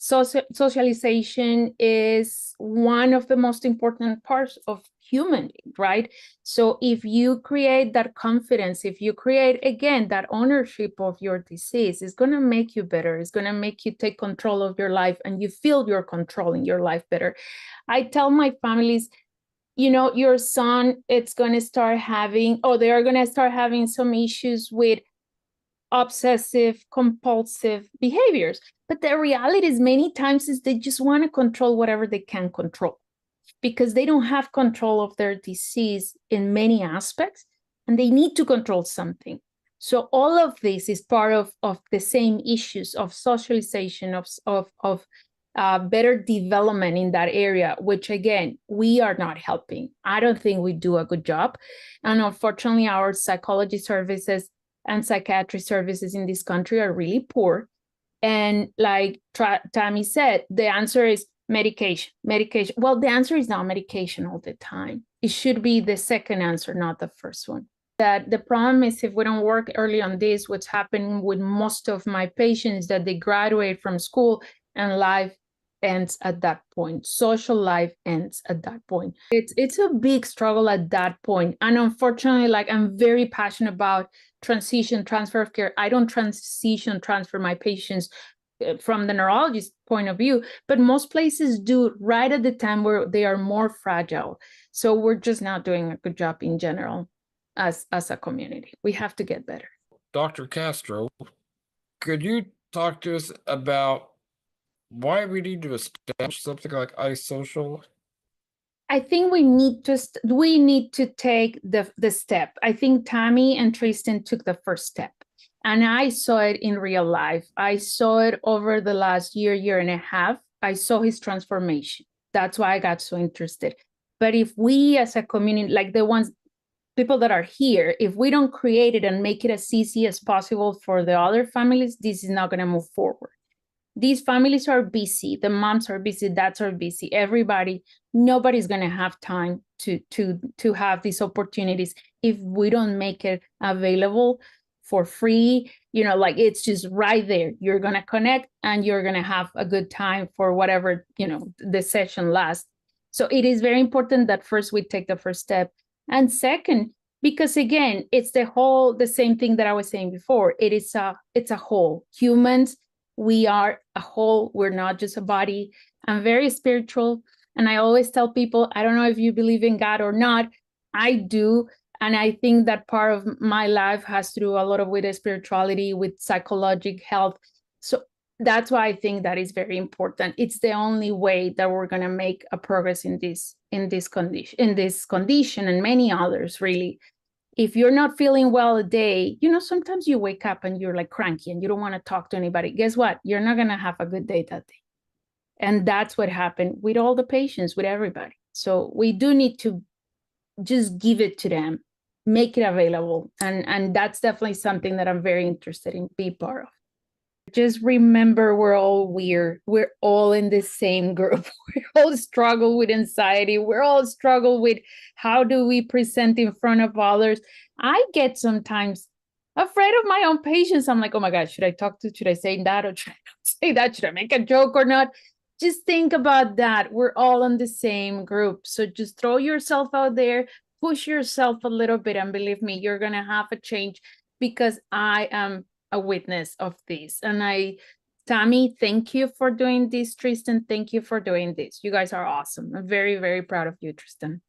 socialization is one of the most important parts of human, right? So if you create that confidence, if you create, again, that ownership of your disease, it's going to make you better. It's going to make you take control of your life, and you feel you're controlling your life better. I tell my families, your son, it's going to start having, they are going to start having some issues with obsessive compulsive behaviors. But the reality is, many times, is they just want to control whatever they can control, because they don't have control of their disease in many aspects, and they need to control something. So all of this is part of the same issues of socialization, of better development in that area, which, again, we are not helping. I don't think we do a good job. And unfortunately, our psychology services and psychiatry services in this country are really poor. And like Tammy said, the answer is medication. Well, the answer is not medication all the time. It should be the second answer, not the first one. That the problem is, if we don't work early on this, what's happening with most of my patients, that they graduate from school and life ends at that point. Social life ends at that point. It's a big struggle at that point. And unfortunately, like, I'm very passionate about transfer of care. I don't transfer my patients from the neurologist point of view, but most places do right at the time where they are more fragile. So we're just not doing a good job in general as a community. We have to get better. Dr. Castro, could you talk to us about why we need to establish something like iSocial? I think we need to take the step. I think Tammy and Tristan took the first step, and I saw it in real life. I saw it over the last year and a half. I saw his transformation. That's why I got so interested. But if we as a community, like people that are here, if we don't create it and make it as easy as possible for the other families, this is not going to move forward. These families are busy. The moms are busy, dads are busy, nobody's going to have time to have these opportunities if we don't make it available for free. Like, it's just right there. You're going to connect and you're going to have a good time for whatever, the session lasts. So it is very important that first we take the first step. And second, because again, it's the same thing that I was saying before. It's a whole. Humans, we are a whole. We're not just a body. I'm very spiritual. And I always tell people, I don't know if you believe in God or not. I do. And I think that part of my life has to do a lot with spirituality, with psychological health. So that's why I think that is very important. It's the only way that we're going to make a progress in this condition and many others, really. If you're not feeling well a day, sometimes you wake up and you're like cranky and you don't want to talk to anybody. Guess what? You're not going to have a good day that day. And that's what happened with all the patients, with everybody. So we do need to just give it to them, make it available. And that's definitely something that I'm very interested in being part of. Just remember, we're all weird. We're all in the same group. We all struggle with anxiety. We're all struggle with how do we present in front of others. I get sometimes afraid of my own patients. I'm like, oh my God, should I say that or should I not say that? Should I make a joke or not? Just think about that. We're all in the same group. So just throw yourself out there, push yourself a little bit, and believe me, you're going to have a change, because I am a witness of this. And Tammy, thank you for doing this. Tristan, thank you for doing this. You guys are awesome. I'm very, very proud of you, Tristan.